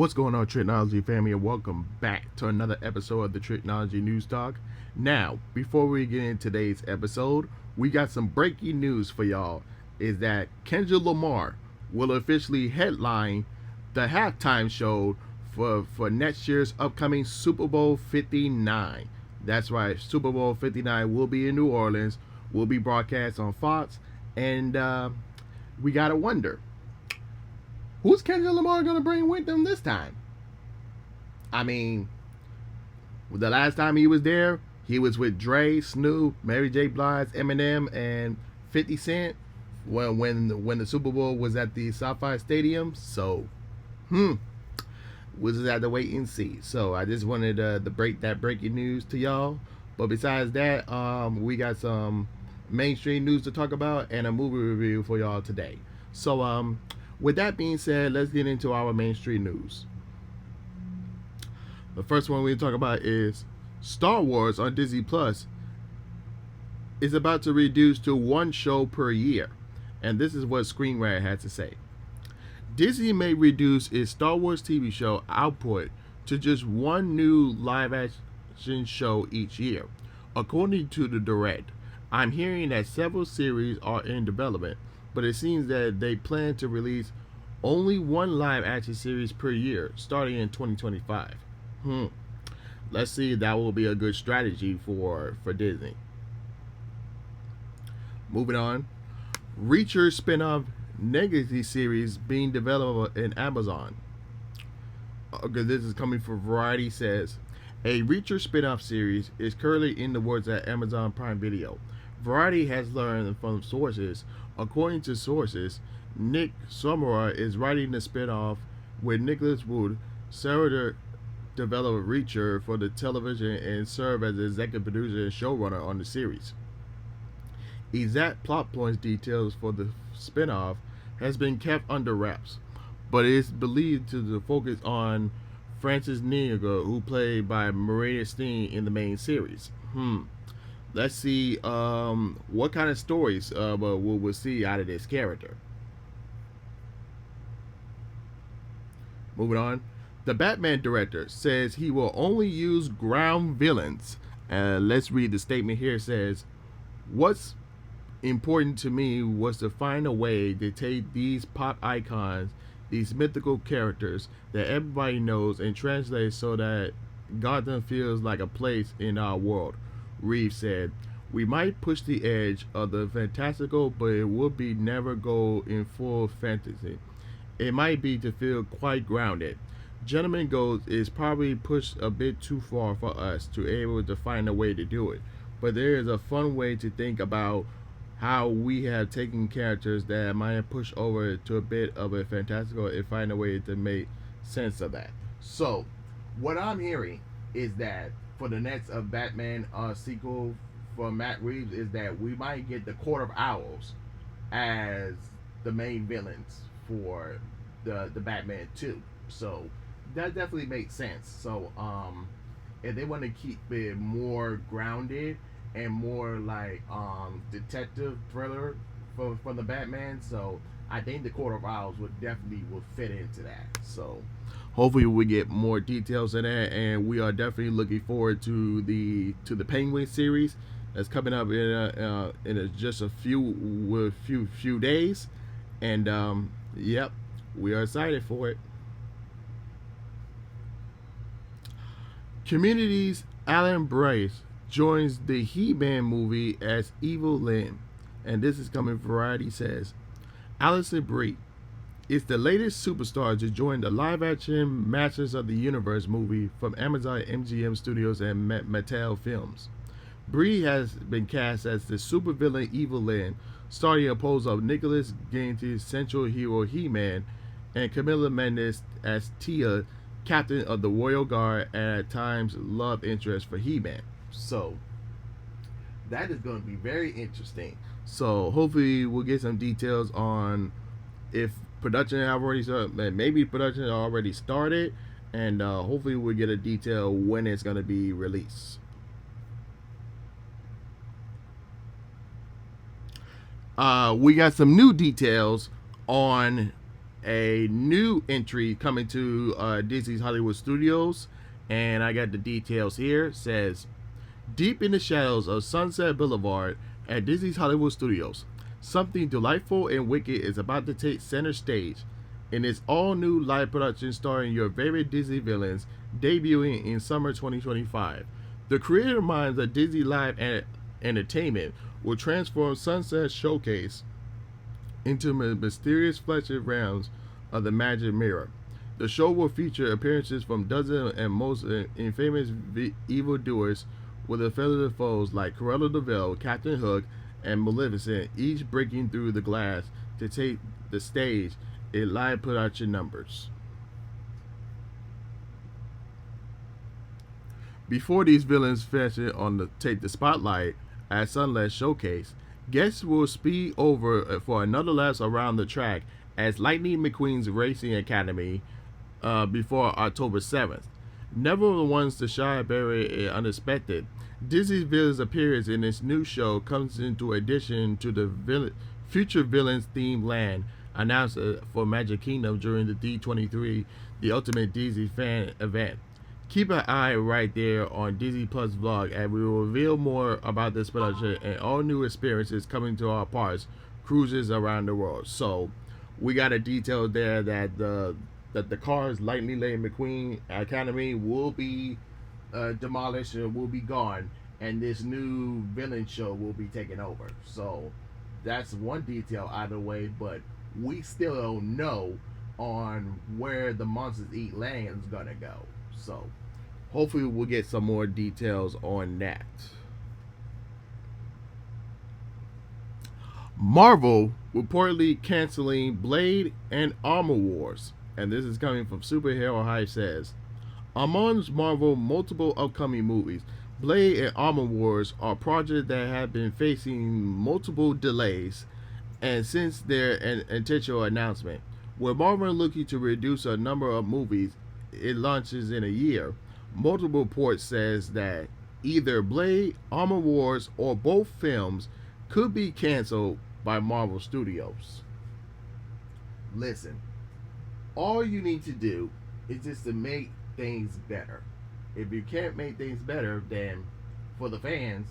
What's going on, Tricology family, and welcome back to another episode of the Tricology News Talk. Now, before we get into today's episode, we got some breaking news for y'all. Is that Kendrick Lamar will officially headline the halftime show for next year's upcoming Super Bowl 59. That's right, Super Bowl 59 will be in New Orleans, will be broadcast on Fox, and we gotta wonder, who's Kendrick Lamar going to bring with them this time? I mean, the last time he was there, he was with Dre, Snoop, Mary J. Blige, Eminem, and 50 Cent when the Super Bowl was at the SoFi Stadium. So, we'll just have to wait and see. So I just wanted to break that breaking news to y'all. But besides that, we got some mainstream news to talk about and a movie review for y'all today. So, with that being said, let's get into our mainstream news. The first one we talk about is Star Wars on Disney Plus is about to reduce to one show per year. And this is what Screenwriter had to say. Disney may reduce its Star Wars TV show output to just one new live action show each year. According to the Direct, I'm hearing that several series are in development, but it seems that they plan to release only one live action series per year starting in 2025. Let's see if that will be a good strategy for Disney. Moving on. Reacher spin-off Legacy series being developed in Amazon. Okay, this is coming from Variety. Says a Reacher spin-off series is currently in the works at Amazon Prime Video. Variety has learned from sources. According to sources, Nick Somora is writing the spin-off with Nicholas Wood, Sarah develop Reacher for the television and serve as the executive producer and showrunner on the series. Exact plot points details for the spin-off has been kept under wraps, but it is believed to focus on Francis Niega, who played by Maria Steen in the main series. Let's see what kind of stories we'll see out of this character. Moving on. The Batman director says he will only use ground villains. Let's read the statement here. It says, what's important to me was to find a way to take these pop icons, these mythical characters that everybody knows, and translate so that Gotham feels like a place in our world. Reeves said, we might push the edge of the fantastical, but it will be never go in full fantasy. It might be to feel quite grounded. Gentleman Goes is probably pushed a bit too far for us to be able to find a way to do it. But there is a fun way to think about how we have taken characters that might push over to a bit of a fantastical and find a way to make sense of that. So, what I'm hearing is that for the next Batman sequel for Matt Reeves is that we might get the Court of Owls as the main villains for the Batman 2. So that definitely makes sense. So if they want to keep it more grounded and more like detective thriller for the Batman, so I think the Court of Owls will fit into that. So hopefully we get more details in that, and we are definitely looking forward to the Penguin series that's coming up in just a few days, and yep, we are excited for it. Community's Alan Bryce joins the He-Man movie as Evil Lynn, and this is coming from Variety. Says Allison Brie is the latest superstar to join the live-action Masters of the Universe movie from Amazon MGM Studios and Mattel Films. Brie has been cast as the supervillain Evil Lynn, starring opposed of Nicholas Gainey's central hero He-Man, and Camila Mendes as Tia, captain of the Royal Guard, and at times love interest for He-Man. So that is going to be very interesting. So hopefully we'll get some details on if production have already started, maybe production already started, and hopefully we'll get a detail when it's going to be released. We got some new details on a new entry coming to Disney's Hollywood Studios, and I got the details here. It says, deep in the shadows of Sunset Boulevard at Disney's Hollywood Studios, something delightful and wicked is about to take center stage in this all-new live production starring your favorite Disney villains, debuting in summer 2025. The creative minds of Disney Live Entertainment will transform Sunset Showcase into mysterious fleshy realms of the magic mirror. The show will feature appearances from dozens and most infamous evildoers with a feather foes like Cruella de Vil, Captain Hook, and Maleficent, each breaking through the glass to take the stage in live production numbers. Before these villains feature on take the spotlight at Sunset Showcase, guests will speed over for another lap around the track as Lightning McQueen's Racing Academy before October 7th. Never the ones to shy away unexpected. Disney's villains appearance in this new show comes into addition to the future villains themed land announced for Magic Kingdom during the D23, the Ultimate Disney Fan event. Keep an eye right there on Disney Plus vlog, and we will reveal more about this production and all new experiences coming to our parks, cruises around the world. So, we got a detail there that the Cars Lightning Lane McQueen Academy will be demolished and will be gone, and this new villain show will be taken over. So, that's one detail out of the way, but we still don't know on where the Monsters Eat Land is gonna go. So, hopefully we'll get some more details on that. Marvel reportedly canceling Blade and Armor Wars, and this is coming from Superhero Hype says, amongst Marvel multiple upcoming movies, Blade and Armor Wars are projects that have been facing multiple delays, and since their intentional announcement, with Marvel looking to reduce a number of movies it launches in a year, multiple reports says that either Blade, Armor Wars, or both films could be canceled by Marvel Studios. Listen, all you need to do is just to make things better. If you can't make things better, then for the fans,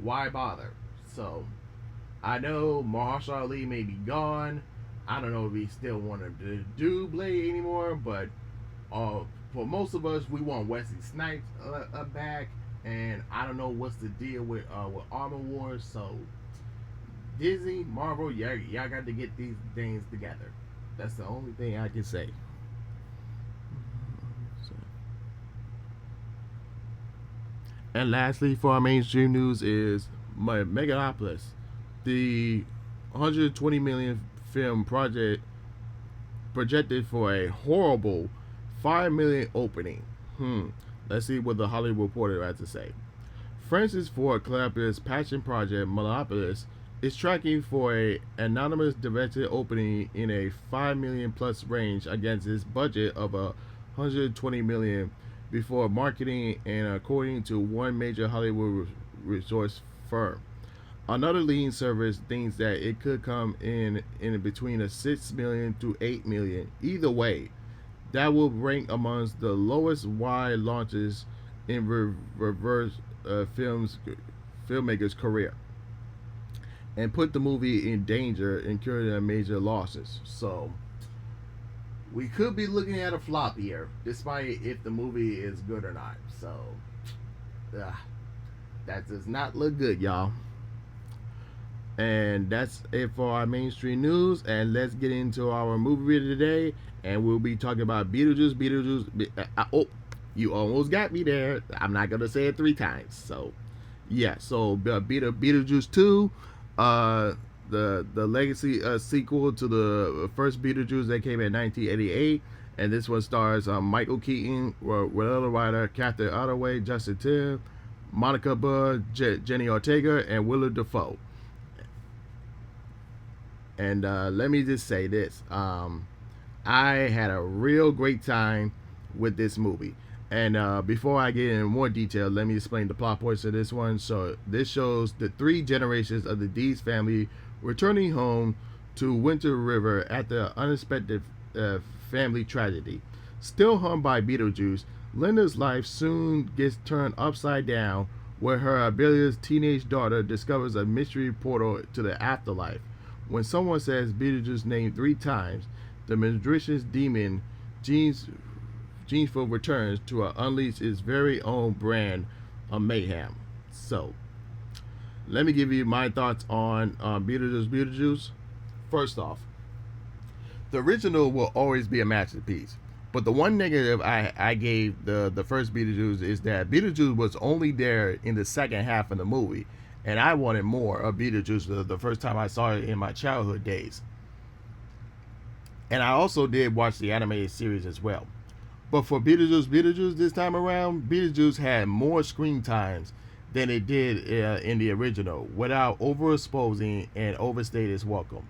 why bother? So, I know Mahershala Ali may be gone. I don't know if he still wanted to do Blade anymore, but for most of us, we want Wesley Snipes back, and I don't know what's the deal with Armor Wars. So, Disney, Marvel, y'all got to get these things together. That's the only thing I can say. And lastly, for our mainstream news is Megalopolis, the 120 million film project projected for a horrible 5 million opening. Let's see what the Hollywood Reporter has to say. Francis Ford Coppola's passion project Megalopolis is tracking for a anonymous directed opening in a 5 million plus range against its budget of 120 million before marketing, and according to one major Hollywood resource firm. Another leading service thinks that it could come in between a 6 million to 8 million. Either way, that will rank amongst the lowest wide launches in reverse filmmaker's career, and put the movie in danger, incurring major losses. So, we could be looking at a flop here, despite if the movie is good or not. So, that does not look good, y'all. And that's it for our mainstream news. And let's get into our movie review today. And we'll be talking about Beetlejuice. Oh, you almost got me there. I'm not gonna say it 3 times. So, yeah. So, Beetlejuice 2. The legacy sequel to the first Beetlejuice that came in 1988, and this one stars Michael Keaton, Winona Ryder, Catherine Ottaway, Justin Tim, Monica Budd, Jenny Ortega, and Willard Dafoe. And let me just say this: I had a real great time with this movie. And before I get into more detail, let me explain the plot points of this one. So this shows the 3 generations of the Dees family returning home to Winter River after an unexpected family tragedy. Still haunted by Beetlejuice, Linda's life soon gets turned upside down where her rebellious teenage daughter discovers a mystery portal to the afterlife. When someone says Beetlejuice's name 3 times, the meretricious demon Geneful returns to unleash his very own brand of mayhem. So, let me give you my thoughts on Beetlejuice. First off, the original will always be a masterpiece. But the one negative I gave the first Beetlejuice is that Beetlejuice was only there in the second half of the movie. And I wanted more of Beetlejuice the first time I saw it in my childhood days. And I also did watch the animated series as well. But for Beetlejuice this time around, Beetlejuice had more screen times than it did in the original without overexposing and overstayed its welcome.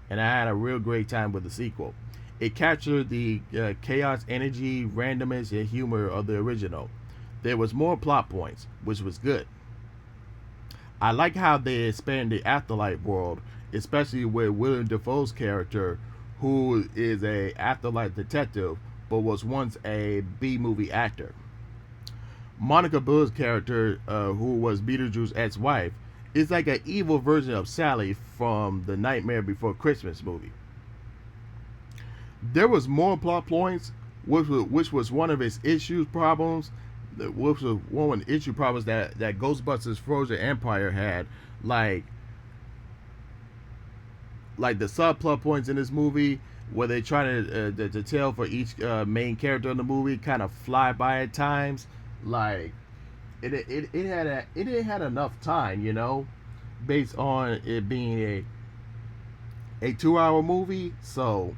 And I had a real great time with the sequel. It captured the chaos, energy, randomness, and humor of the original. There was more plot points, which was good. I like how they expanded the afterlife world, especially with Willem Dafoe's character, who is a afterlife detective, but was once a B-movie actor. Monica Bill's character, who was Beetlejuice's ex-wife, is like an evil version of Sally from the Nightmare Before Christmas movie. There was more plot points, which was one of its problems that Ghostbusters Frozen Empire had, like the subplot points in this movie where they try to tell for each main character in the movie kind of fly by at times. Like it had enough time, based on it being a 2-hour movie. So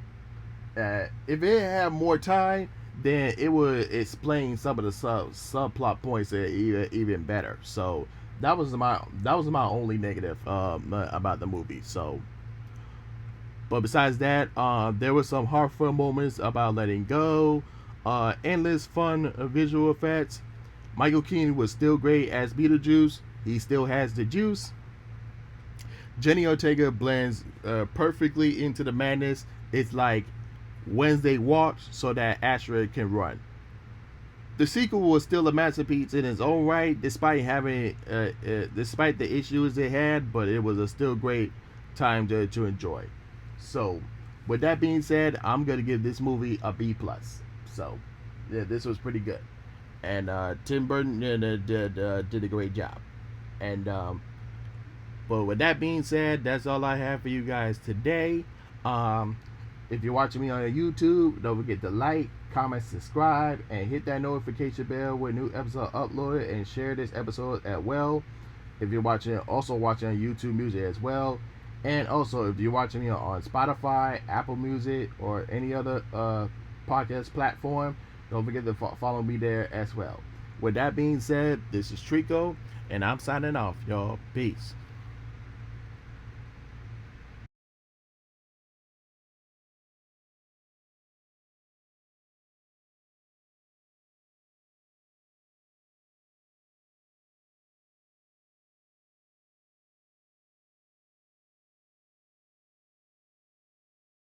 if it had more time, then it would explain some of the subplot points even better. So that was my only negative about the movie. So, but besides that, there were some heartfelt moments about letting go, endless fun visual effects. Michael Keaton was still great as Beetlejuice. He still has the juice. Jenny Ortega blends perfectly into the madness. It's like Wednesday walks so that Astrid can run. The sequel was still a masterpiece in its own right, despite the issues it had, but it was a still great time to enjoy. So, with that being said, I'm gonna give this movie a B+. So, yeah, this was pretty good, and Tim Burton did a great job. And but with that being said, that's all I have for you guys today. If you're watching me on YouTube, don't forget to like, comment, subscribe, and hit that notification bell when new episode uploaded, and share this episode as well. If you're watching on YouTube Music as well, and also if you're watching me on Spotify, Apple Music, or any other podcast platform, don't forget to follow me there as well. With that being said, this is Trico, and I'm signing off, y'all. Peace.